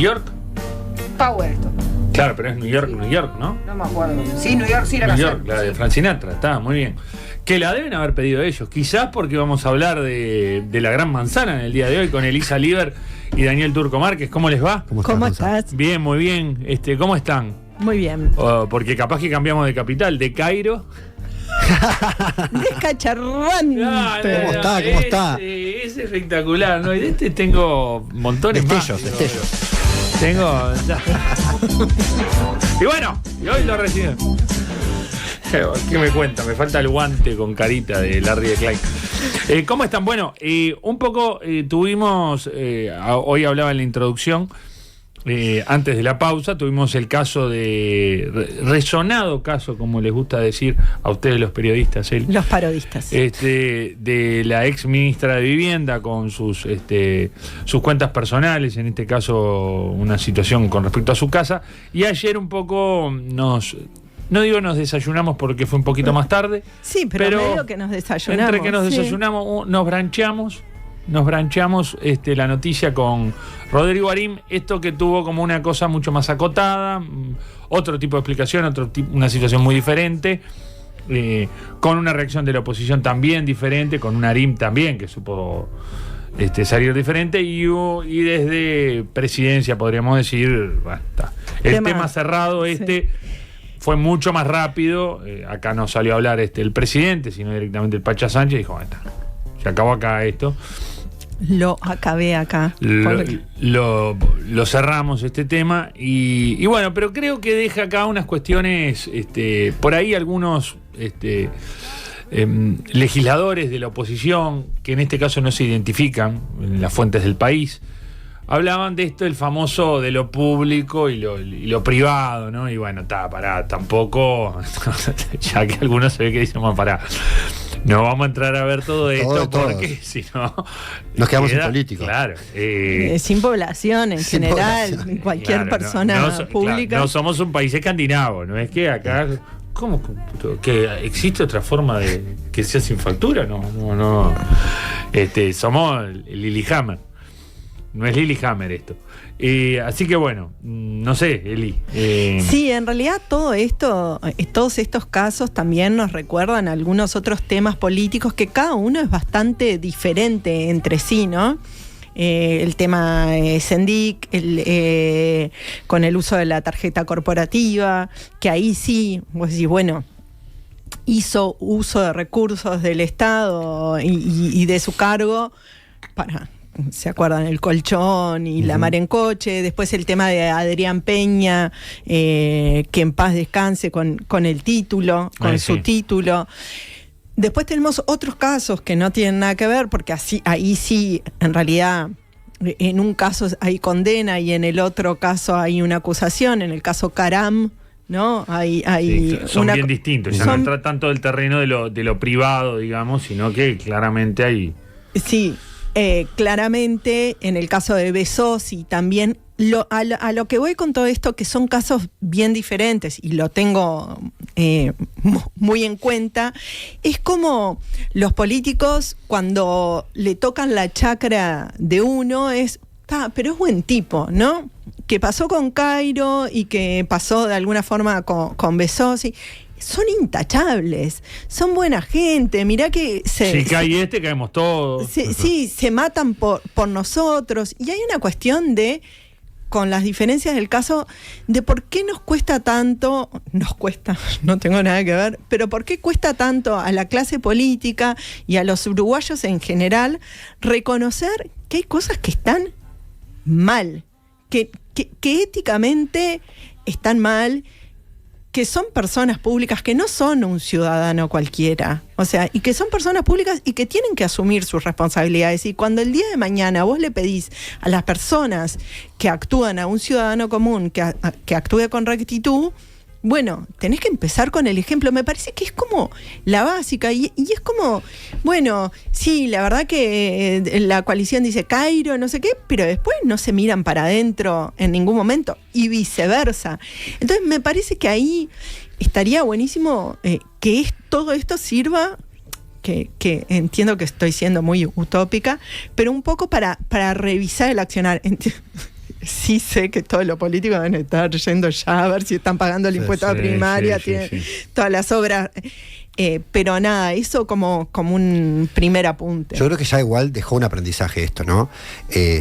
York. Power esto. Claro, pero es New York, ¿no? No me acuerdo. Sí, New York sí la New canción. York, la de Frank Sinatra, está muy bien. Que la deben haber pedido ellos, quizás porque vamos a hablar de la Gran Manzana en el día de hoy con Elisa Líber y Daniel Turco Márquez. ¿Cómo les va? ¿Cómo estás? Bien, muy bien. ¿Cómo están? Muy bien. Porque capaz que cambiamos de capital, de Cairo. Descacharrante. ¿Cómo está? Es espectacular, ¿no? Y de tengo montones Destellos. Tengo. Y bueno, y hoy lo reciben. ¿Qué me cuenta? Me falta el guante con carita de Larry de Clyde. ¿Cómo están? Bueno, un poco tuvimos, hoy hablaba en la introducción, antes de la pausa, tuvimos el caso resonado caso, como les gusta decir a ustedes los periodistas, los parodistas, de la ex ministra de Vivienda con sus cuentas personales, en este caso una situación con respecto a su casa, y ayer un poco no digo nos desayunamos porque fue un poquito más tarde. Sí, pero medio que nos desayunamos. Entre que nos desayunamos, nos brancheamos la noticia con Rodrigo Arim, esto que tuvo como una cosa mucho más acotada, otro tipo de explicación, una situación muy diferente, con una reacción de la oposición también diferente, con un Arim también que supo salir diferente, y desde presidencia podríamos decir, basta. El tema cerrado fue mucho más rápido. Acá no salió a hablar el presidente, sino directamente el Pacha Sánchez, dijo, se acabó acá esto. Lo acabé acá. Lo cerramos este tema y bueno, pero creo que deja acá unas cuestiones, por ahí algunos legisladores de la oposición, que en este caso no se identifican en las fuentes del país, hablaban de esto, el famoso de lo público y lo privado, ¿no? Y bueno, tampoco, ya que algunos se ve que dicen, pará, no vamos a entrar a ver todo esto porque si no nos quedamos sin políticos. Claro. Sin población en general, cualquier persona pública. No somos un país escandinavo, no es que acá. ¿Cómo? ¿Que existe otra forma de que sea sin factura? No. Somos Lillehammer. No es Lillehammer esto. Así que bueno, no sé, Eli. Sí, en realidad todo esto, todos estos casos también nos recuerdan algunos otros temas políticos que cada uno es bastante diferente entre sí, ¿no? El tema Sendik, con el uso de la tarjeta corporativa, que ahí sí, vos decís, bueno, hizo uso de recursos del Estado y de su cargo para... ¿Se acuerdan? El colchón y la mar en coche. Después el tema de Adrián Peña, que en paz descanse con el título, con su título. Después tenemos otros casos que no tienen nada que ver, porque ahí sí, en realidad, en un caso hay condena y en el otro caso hay una acusación. En el caso Caram, ¿no? Son bien distintos. Ya no tratan tanto del terreno de lo privado, digamos, sino que claramente hay... Sí. Claramente, en el caso de Bezosi también, a lo que voy con todo esto, que son casos bien diferentes y lo tengo muy en cuenta, es como los políticos cuando le tocan la chacra de uno pero es buen tipo, ¿no? Que pasó con Cairo y que pasó de alguna forma con Bezosi. Son intachables, son buena gente, mirá que si cae caemos todos. Sí, se matan por nosotros. Y hay una cuestión con las diferencias del caso, de por qué nos cuesta, no tengo nada que ver, pero por qué cuesta tanto a la clase política y a los uruguayos en general reconocer que hay cosas que están mal, que éticamente están mal, que son personas públicas, que no son un ciudadano cualquiera, o sea, y que son personas públicas y que tienen que asumir sus responsabilidades. Y cuando el día de mañana vos le pedís a las personas que actúan, a un ciudadano común que actúe con rectitud, bueno, tenés que empezar con el ejemplo. Me parece que es como la básica y es como, bueno, sí, la verdad que la coalición dice Cairo, no sé qué, pero después no se miran para adentro en ningún momento y viceversa. Entonces me parece que ahí estaría buenísimo que todo esto sirva, que entiendo que estoy siendo muy utópica, pero un poco para revisar el accionar. sí sé que todos los políticos deben estar yendo ya a ver si están pagando el impuesto a primaria, tienen todas las obras. Pero nada, eso como un primer apunte. Yo creo que ya igual dejó un aprendizaje esto, ¿no?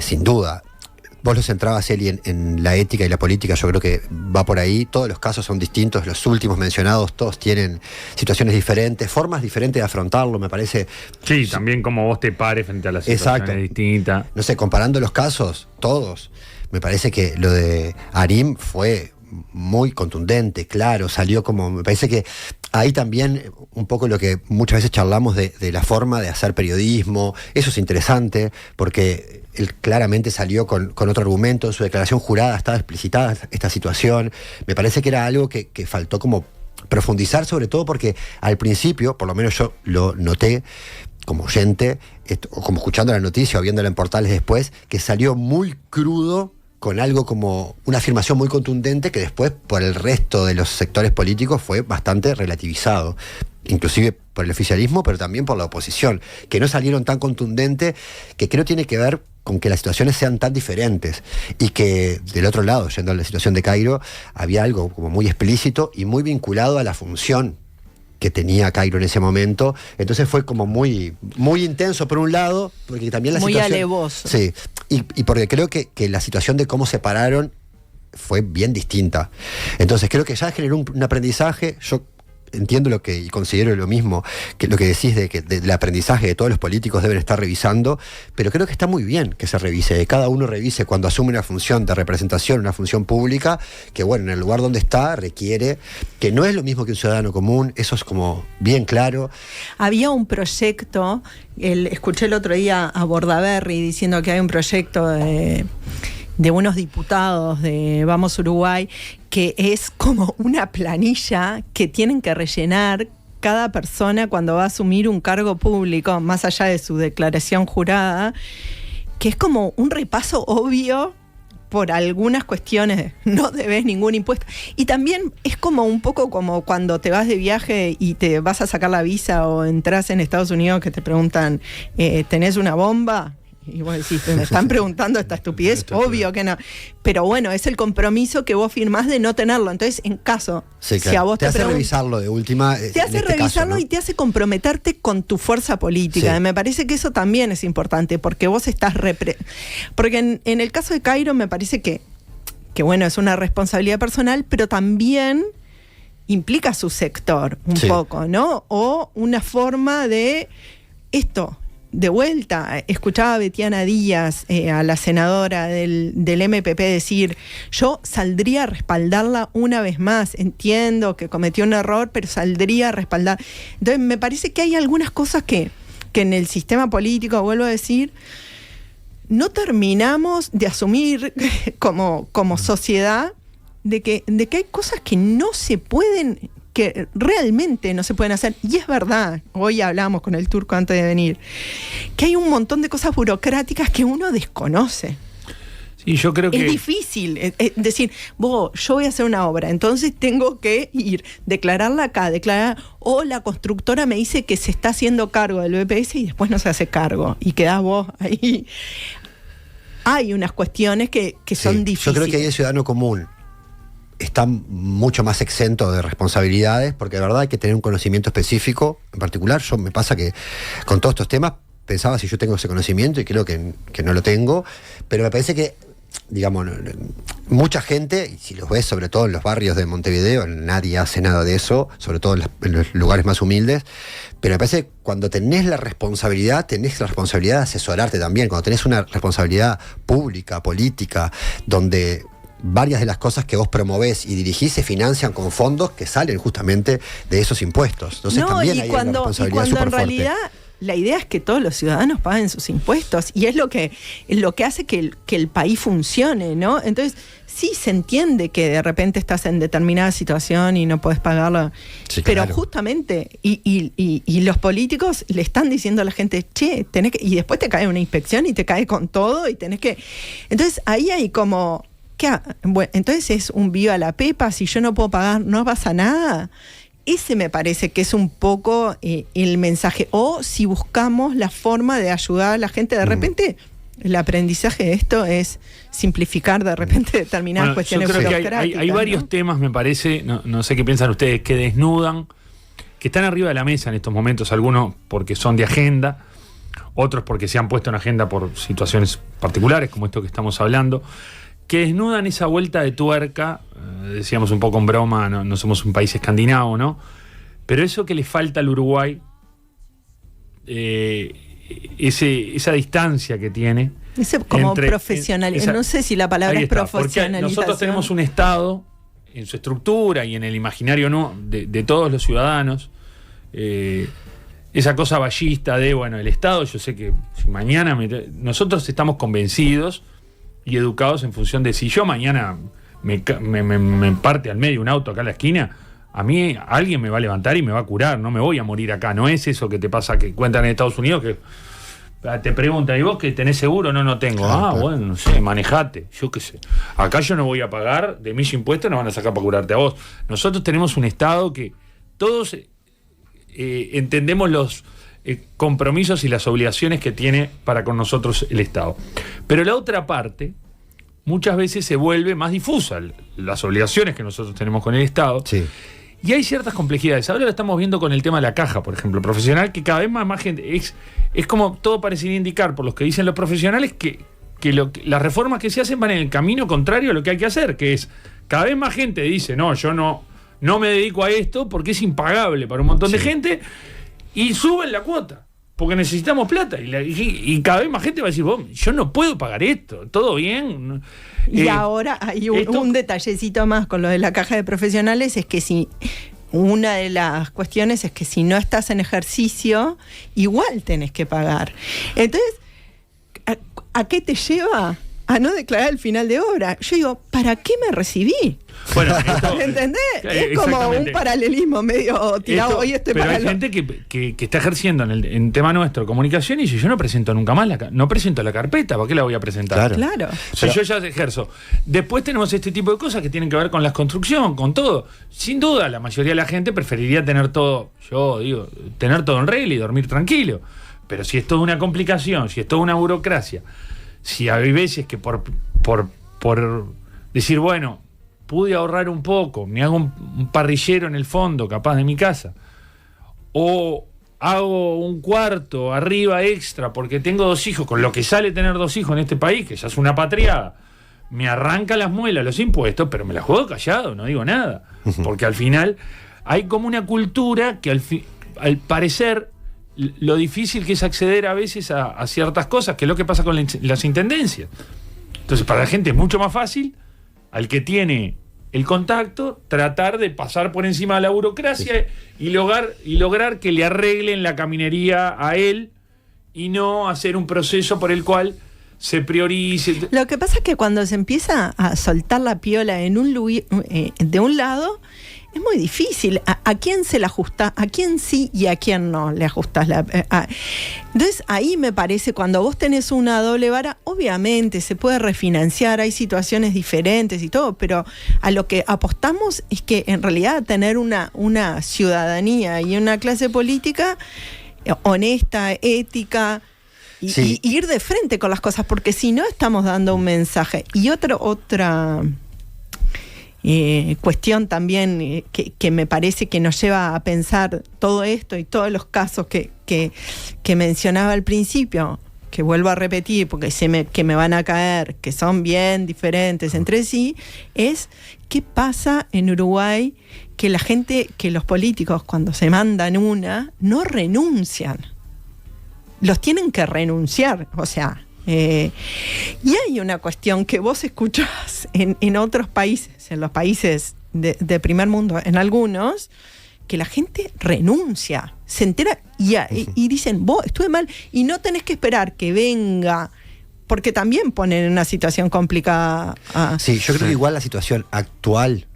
Sin duda. Vos lo centrabas, Eli, en la ética y la política. Yo creo que va por ahí. Todos los casos son distintos. Los últimos mencionados, todos tienen situaciones diferentes, formas diferentes de afrontarlo, me parece. Sí, también como vos te pares frente a las situaciones distintas. No sé, comparando los casos, todos, me parece que lo de Arim fue muy contundente, claro, salió como... Me parece que ahí también un poco lo que muchas veces charlamos de la forma de hacer periodismo, eso es interesante, porque él claramente salió con otro argumento, en su declaración jurada estaba explicitada esta situación, me parece que era algo que faltó como profundizar, sobre todo porque al principio, por lo menos yo lo noté como oyente, o como escuchando la noticia o viéndola en portales después, que salió muy crudo, con algo como una afirmación muy contundente que después por el resto de los sectores políticos fue bastante relativizado, inclusive por el oficialismo, pero también por la oposición, que no salieron tan contundentes, que creo tiene que ver con que las situaciones sean tan diferentes y que del otro lado, yendo a la situación de Cairo, había algo como muy explícito y muy vinculado a la función que tenía Cairo en ese momento. Entonces fue como muy, muy intenso por un lado, porque también la situación... Muy alevoso. Sí, y porque creo que la situación de cómo se pararon fue bien distinta. Entonces creo que ya generó un aprendizaje. Yo entiendo lo que, y considero lo mismo, que lo que decís del aprendizaje de todos los políticos deben estar revisando, pero creo que está muy bien que se revise, que cada uno revise cuando asume una función de representación, una función pública, que bueno, en el lugar donde está requiere, que no es lo mismo que un ciudadano común, eso es como bien claro. Había un proyecto, escuché el otro día a Bordaberry diciendo que hay un proyecto de unos diputados de Vamos Uruguay, que es como una planilla que tienen que rellenar cada persona cuando va a asumir un cargo público, más allá de su declaración jurada, que es como un repaso obvio por algunas cuestiones, no debes ningún impuesto. Y también es como un poco como cuando te vas de viaje y te vas a sacar la visa o entras en Estados Unidos que te preguntan, ¿tenés una bomba? Y vos decís, me están preguntando esta estupidez, obvio que no. Pero bueno, es el compromiso que vos firmás de no tenerlo. Entonces, en caso, sí, claro, si a vos te hace revisarlo de última. Te hace revisarlo, ¿no? Y te hace comprometerte con tu fuerza política. Sí. Me parece que eso también es importante, porque vos estás porque en el caso de Cairo me parece que bueno, es una responsabilidad personal, pero también implica su sector un poco, ¿no? O una forma de esto. De vuelta, escuchaba a Betiana Díaz, a la senadora del MPP, decir, yo saldría a respaldarla una vez más, entiendo que cometió un error, pero saldría a respaldar. Entonces me parece que hay algunas cosas que en el sistema político, vuelvo a decir, no terminamos de asumir como sociedad de que hay cosas que no se pueden, que realmente no se pueden hacer. Y es verdad, hoy hablábamos con el turco antes de venir, que hay un montón de cosas burocráticas que uno desconoce. Sí, yo creo que... Es difícil decir, yo voy a hacer una obra, entonces tengo que ir, declararla acá, o la constructora me dice que se está haciendo cargo del BPS y después no se hace cargo, y quedás vos ahí. Hay unas cuestiones que son difíciles. Yo creo que ahí el ciudadano común está mucho más exento de responsabilidades, porque de verdad hay que tener un conocimiento específico. En particular, me pasa que con todos estos temas pensaba si yo tengo ese conocimiento y creo que no lo tengo, pero me parece que, digamos, mucha gente, y si los ves sobre todo en los barrios de Montevideo, nadie hace nada de eso, sobre todo en los lugares más humildes, pero me parece que cuando tenés la responsabilidad de asesorarte también, cuando tenés una responsabilidad pública, política, donde varias de las cosas que vos promovés y dirigís se financian con fondos que salen justamente de esos impuestos. Entonces también hay una responsabilidad súper fuerte. En realidad la idea es que todos los ciudadanos paguen sus impuestos y es lo que hace que el país funcione, ¿no? Entonces sí se entiende que de repente estás en determinada situación y no podés pagarlo, sí, pero claro, justamente y los políticos le están diciendo a la gente, che, tenés que, y después te cae una inspección y te cae con todo y tenés que... Entonces ahí hay como... Bueno, entonces es un viva la pepa, si yo no puedo pagar, no pasa nada. Ese me parece que es un poco el mensaje. O si buscamos la forma de ayudar a la gente, de repente El aprendizaje de esto es simplificar de repente determinadas cuestiones yo creo que burocráticas. hay varios temas, me parece, no sé qué piensan ustedes, que desnudan, que están arriba de la mesa en estos momentos, algunos porque son de agenda, otros porque se han puesto en agenda por situaciones particulares, como esto que estamos hablando, que desnudan esa vuelta de tuerca, decíamos un poco en broma, no somos un país escandinavo, ¿no? Pero eso que le falta al Uruguay, esa distancia que tiene. Ese como profesionalidad. No sé si la palabra es profesionalización. Porque nosotros tenemos un Estado en su estructura y en el imaginario de todos los ciudadanos. Esa cosa ballista de, bueno, el Estado, yo sé que si mañana nosotros estamos convencidos y educados en función de si yo mañana me parte al medio un auto acá en la esquina, a mí alguien me va a levantar y me va a curar, no me voy a morir acá. No es eso que te pasa, que cuentan en Estados Unidos, que te preguntan, ¿y vos que tenés seguro? No tengo. Bueno, no sé, manejate, yo qué sé. Acá yo no voy a pagar, de mis impuestos nos van a sacar para curarte a vos. Nosotros tenemos un Estado que todos entendemos los compromisos y las obligaciones que tiene para con nosotros el Estado. Pero la otra parte muchas veces se vuelve más difusa, las obligaciones que nosotros tenemos con el Estado. Sí. Y hay ciertas complejidades. Ahora lo estamos viendo con el tema de la caja, por ejemplo, profesional, que cada vez más gente. Es como todo parecería indicar, por los que dicen los profesionales, que las reformas que se hacen van en el camino contrario a lo que hay que hacer, que es cada vez más gente dice, no, yo no me dedico a esto porque es impagable para un montón de gente, y suben la cuota, porque necesitamos plata. Y cada vez más gente va a decir, yo no puedo pagar esto, ¿todo bien? Y ahora hay un detallecito más con lo de la caja de profesionales, es que si una de las cuestiones es que si no estás en ejercicio, igual tenés que pagar. Entonces, ¿a qué te lleva? A no declarar el final de obra. Yo digo, ¿para qué me recibí? Bueno, ¿entendés? Es como un paralelismo medio tirado. Pero hay gente que está ejerciendo en tema nuestro comunicación y dice, yo no presento nunca más no presento la carpeta, ¿para qué la voy a presentar? Claro. Si yo ya ejerzo. Después tenemos este tipo de cosas que tienen que ver con la construcción, con todo. Sin duda, la mayoría de la gente preferiría tener todo, tener todo en regla y dormir tranquilo. Pero si es toda una complicación, si es toda una burocracia, si hay veces que por decir, bueno, pude ahorrar un poco, me hago un parrillero en el fondo, capaz de mi casa, o hago un cuarto arriba extra porque tengo 2 hijos, con lo que sale tener 2 hijos en este país, que ya es una patriada, me arranca las muelas los impuestos, pero me las juego callado, no digo nada, porque al final hay como una cultura que al parecer lo difícil que es acceder a veces a ciertas cosas, que es lo que pasa con las intendencias. Entonces, para la gente es mucho más fácil, al que tiene el contacto, tratar de pasar por encima de la burocracia y lograr que le arreglen la caminería a él y no hacer un proceso por el cual se priorice. Lo que pasa es que cuando se empieza a soltar la piola de un lado, es muy difícil. ¿A quién se la ajusta? ¿A quién sí y a quién no le ajustas Entonces ahí me parece, cuando vos tenés una doble vara, obviamente se puede refinanciar, hay situaciones diferentes y todo, pero a lo que apostamos es que en realidad tener una ciudadanía y una clase política honesta, ética, y ir de frente con las cosas, porque si no estamos dando un mensaje. Y otra cuestión también que me parece que nos lleva a pensar todo esto y todos los casos que mencionaba al principio, que vuelvo a repetir porque que me van a caer, que son bien diferentes entre sí, es qué pasa en Uruguay, que la gente, que los políticos cuando se mandan no renuncian, los tienen que renunciar, o sea. Y hay una cuestión que vos escuchás en otros países, en los países de primer mundo, en algunos, que la gente renuncia, se entera y dicen, vos estuve mal, y no tenés que esperar que venga, porque también ponen en una situación complicada. Sí, yo creo que igual la situación actual,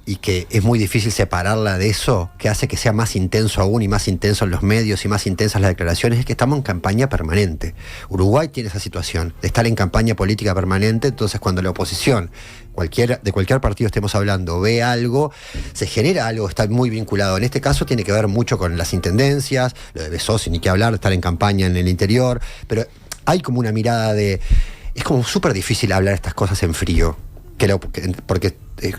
y que es muy difícil separarla de eso, que hace que sea más intenso aún y más intenso en los medios y más intensas las declaraciones, es que estamos en campaña permanente. Uruguay tiene esa situación de estar en campaña política permanente, entonces cuando la oposición, de cualquier partido estemos hablando, ve algo, se genera algo, está muy vinculado. En este caso tiene que ver mucho con las intendencias, lo de Besós, ni que hablar, estar en campaña en el interior, pero hay como una mirada de... Es como súper difícil hablar estas cosas en frío. Porque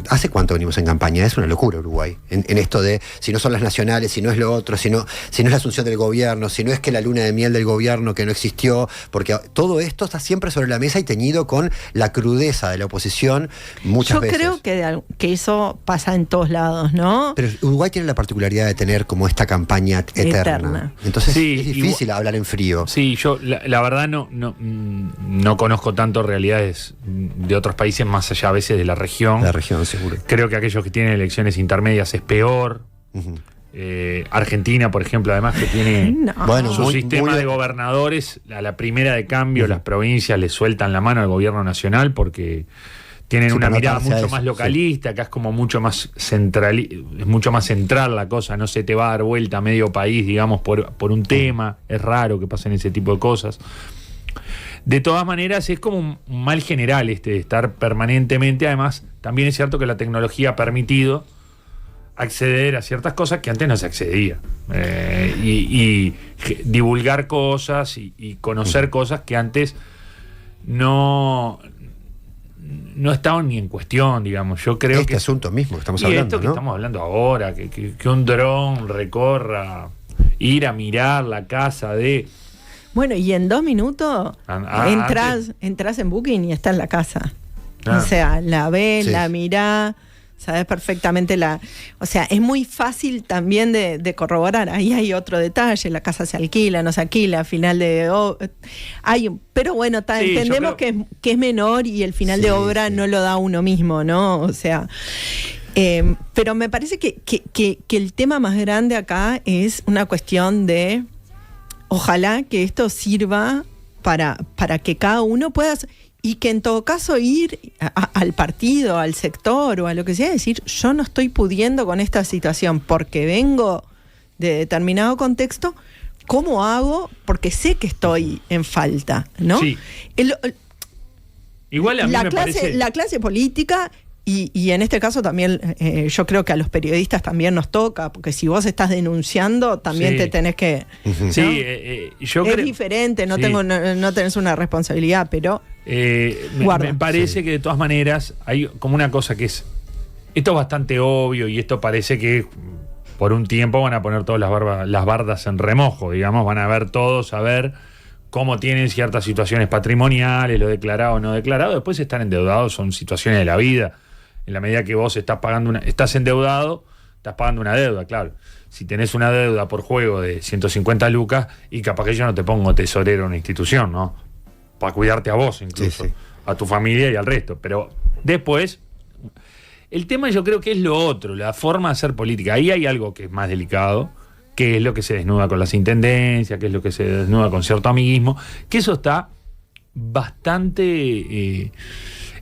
¿hace cuánto venimos en campaña? Es una locura Uruguay. En esto de si no son las nacionales, si no es lo otro, si no es la asunción del gobierno, si no es que la luna de miel del gobierno que no existió, porque todo esto está siempre sobre la mesa y teñido con la crudeza de la oposición muchas veces. Yo creo que eso pasa en todos lados, ¿no? Pero Uruguay tiene la particularidad de tener como esta campaña eterna. Entonces sí, es difícil hablar en frío. Sí, yo la verdad no conozco tanto realidades de otros países más allá a veces de la región. La región, seguro. Creo que aquellos que tienen elecciones intermedias es peor. Uh-huh. Argentina, por ejemplo, además que tiene su sistema de gobernadores, a la primera de cambio, uh-huh, las provincias le sueltan la mano al gobierno nacional porque tienen una mirada mucho más localista, acá es como mucho más central, es mucho más central la cosa, no se te va a dar vuelta a medio país, digamos, por un tema, es raro que pasen ese tipo de cosas. De todas maneras, es como un mal general de estar permanentemente. Además, también es cierto que la tecnología ha permitido acceder a ciertas cosas que antes no se accedía. Y divulgar cosas y conocer cosas que antes no estaban ni en cuestión, digamos. Yo creo que asunto mismo que estamos hablando, esto que estamos hablando ahora, que un dron recorra, ir a mirar la casa de... Bueno, y en 2 minutos entras en Booking y está en la casa. O sea, la ves, la mirás, sabes perfectamente o sea, es muy fácil también de corroborar. Ahí hay otro detalle, la casa se alquila, no se alquila, final de... pero bueno, entendemos que es menor y el final de obra no lo da uno mismo, ¿no? O sea... pero me parece que el tema más grande acá es una cuestión de... Ojalá que esto sirva para que cada uno pueda, y que en todo caso ir al partido, al sector o a lo que sea, decir, yo no estoy pudiendo con esta situación porque vengo de determinado contexto, ¿cómo hago? Porque sé que estoy en falta, ¿no? Sí. Igual a mí me parece... La clase política... Y en este caso también yo creo que a los periodistas también nos toca, porque si vos estás denunciando también te tenés que... ¿no? Sí, yo creo... Es diferente, no tenés una responsabilidad, pero... me parece que de todas maneras hay como una cosa que es... Esto es bastante obvio y esto parece que por un tiempo van a poner todas las bardas en remojo, digamos, van a ver todos, a ver cómo tienen ciertas situaciones patrimoniales, lo declarado o no declarado, después están endeudados, son situaciones de la vida. En la medida que vos estás endeudado, estás pagando una deuda, claro. Si tenés una deuda por juego de 150 lucas, y capaz que yo no te pongo tesorero en una institución, ¿no? Para cuidarte a vos incluso, a tu familia y al resto. Pero después, el tema yo creo que es lo otro, la forma de hacer política. Ahí hay algo que es más delicado, que es lo que se desnuda con las intendencias, que es lo que se desnuda con cierto amiguismo, que eso está bastante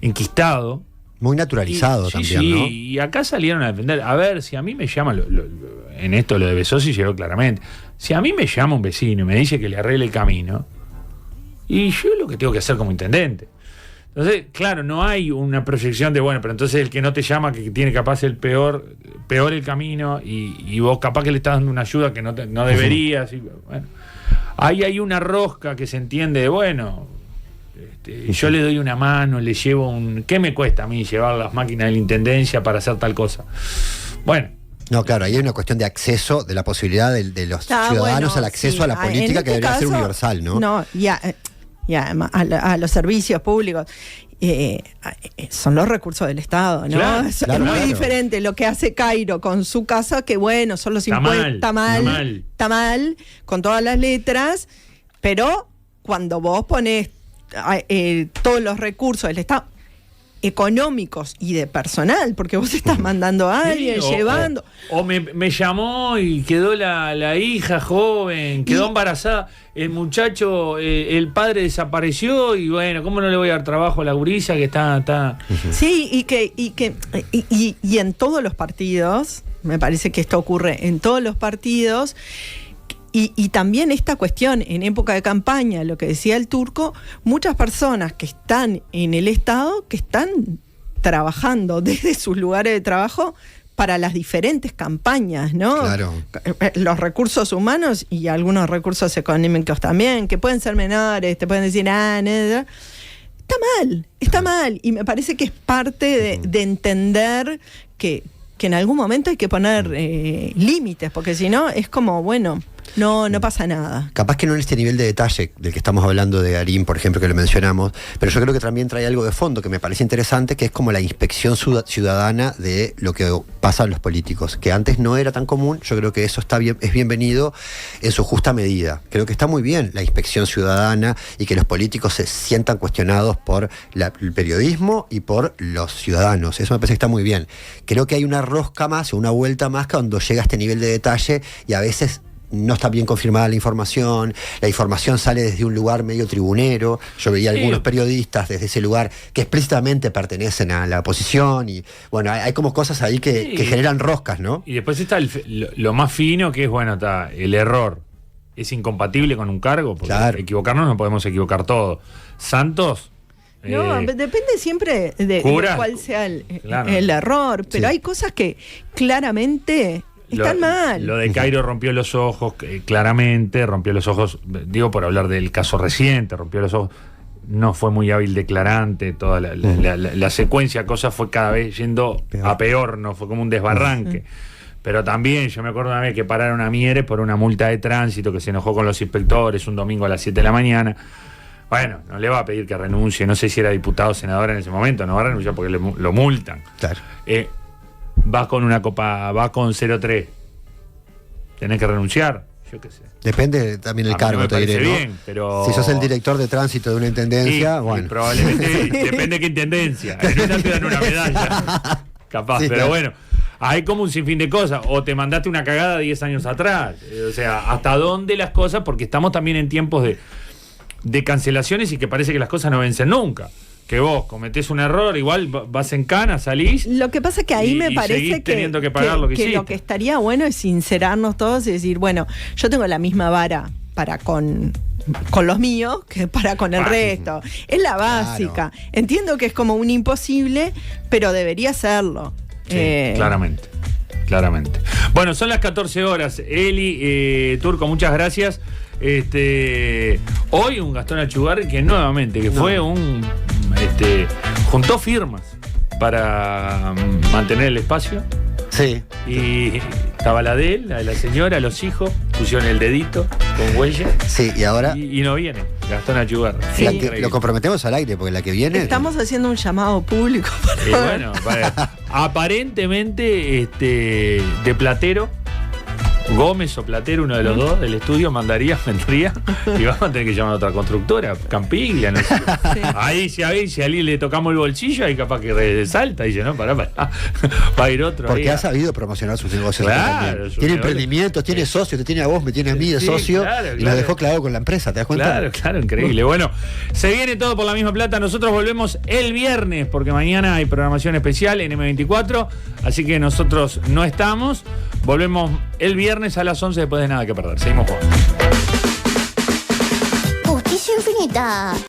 enquistado. Muy naturalizado también, ¿no? Y acá salieron a defender. A ver, si a mí me llama, en esto lo de Besosi llegó claramente. Si a mí me llama un vecino y me dice que le arregle el camino, y yo lo que tengo que hacer como intendente. Entonces, claro, no hay una proyección de, bueno, pero entonces el que no te llama, que tiene capaz el peor el camino, y vos capaz que le estás dando una ayuda que no deberías. Y, bueno, ahí hay una rosca que se entiende de, bueno... yo le doy una mano, le llevo ¿qué me cuesta a mí llevar las máquinas de la intendencia para hacer tal cosa? Bueno. No, claro, ahí hay una cuestión de acceso, de la posibilidad de los ciudadanos al acceso a la política que debería ser universal, ¿no? No, y además a los servicios públicos. Son los recursos del Estado, ¿no? Claro, es muy diferente lo que hace Cairo con su casa, que bueno, son los impuestos, está mal, con todas las letras, pero cuando vos ponés todos los recursos del Estado económicos y de personal, porque vos estás mandando a alguien, llevando... O me llamó y quedó la hija joven, quedó embarazada, el muchacho, el padre desapareció y bueno, ¿cómo no le voy a dar trabajo a la gurisa que está? Sí, y en todos los partidos, me parece que esto ocurre en todos los partidos. Y también esta cuestión, en época de campaña, lo que decía el Turco, muchas personas que están en el Estado, que están trabajando desde sus lugares de trabajo para las diferentes campañas, ¿no? Claro. Los recursos humanos y algunos recursos económicos también, que pueden ser menores, te pueden decir, nada. Está mal. Y me parece que es parte de entender que en algún momento hay que poner límites, porque si no, es como, bueno, no pasa nada. Capaz que no en este nivel de detalle del que estamos hablando de Arim, por ejemplo, que lo mencionamos, pero yo creo que también trae algo de fondo que me parece interesante, que es como la inspección ciudadana de lo que pasa en los políticos, que antes no era tan común. Yo creo que eso está bien, es bienvenido en su justa medida. Creo que está muy bien la inspección ciudadana y que los políticos se sientan cuestionados por el periodismo y por los ciudadanos. Eso me parece que está muy bien. Creo que hay una rosca más o una vuelta más cuando llega a este nivel de detalle y a veces no está bien confirmada la información sale desde un lugar medio tribunero. Yo veía algunos periodistas desde ese lugar que explícitamente pertenecen a la oposición y bueno, hay como cosas ahí que generan roscas, ¿no? Y después está lo más fino, que es, bueno, está el error. Es incompatible con un cargo, porque equivocarnos no podemos equivocar todo. Santos... No, depende siempre de cuál sea el error, pero hay cosas que claramente... están mal. Lo de Cairo rompió los ojos, claramente, rompió los ojos, digo por hablar del caso reciente, rompió los ojos, no fue muy hábil declarante, toda la secuencia de cosas fue cada vez yendo a peor, no fue como un desbarranque. Pero también, yo me acuerdo una vez que pararon a Mieres por una multa de tránsito, que se enojó con los inspectores un domingo a las 7 de la mañana. Bueno, no le va a pedir que renuncie, no sé si era diputado o senador en ese momento, no va a renunciar porque lo multan. Claro. Vas con una copa, vas con 0,3. Tenés que renunciar, yo qué sé. Depende también del cargo, no te diré, ¿no? Bien, pero... Si sos el director de tránsito de una intendencia, bueno. Probablemente depende de qué intendencia. En una te dan una medalla. Capaz, sí, pero bueno. Hay como un sinfín de cosas. O te mandaste una cagada 10 años atrás. O sea, ¿hasta dónde las cosas? Porque estamos también en tiempos de cancelaciones y que parece que las cosas no vencen nunca. Que vos cometés un error, igual vas en cana, salís. Lo que pasa es que ahí me parece teniendo que pagar lo que hiciste. Lo que estaría bueno es sincerarnos todos y decir, bueno, yo tengo la misma vara para con los míos que para con el resto. Es la básica. Claro. Entiendo que es como un imposible, pero debería serlo. Sí, claramente. Bueno, son las 14 horas. Eli, Turco, muchas gracias. Hoy un Gastón Achugarri que nuevamente, que fue juntó firmas para mantener el espacio. Sí. Y estaba la de él, la de la señora, los hijos, pusieron el dedito con huella. Sí, y ahora. Y no viene Gastón Achugarri. Sí. Lo comprometemos al aire, porque la que viene. Estamos haciendo un llamado público bueno, aparentemente de Platero. Gómez o Platero, uno de los dos del estudio, vendría y vamos a tener que llamar a otra constructora, Campiglia, no sé. Sí. Ahí si a alguien le tocamos el bolsillo, ahí capaz que salta y dice, no, pará, va a ir otro. Porque ha sabido promocionar sus negocios. Claro, tiene emprendimientos, tiene socios, te tiene a vos, me tiene a mí de socio, claro. Y nos dejó clavado con la empresa, ¿te das cuenta? Claro, increíble. Bueno, se viene todo por la misma plata. Nosotros volvemos el viernes, porque mañana hay programación especial en M24, así que nosotros no estamos. Volvemos el viernes a las 11 después de Nada que Perder. Seguimos jugando. Justicia infinita.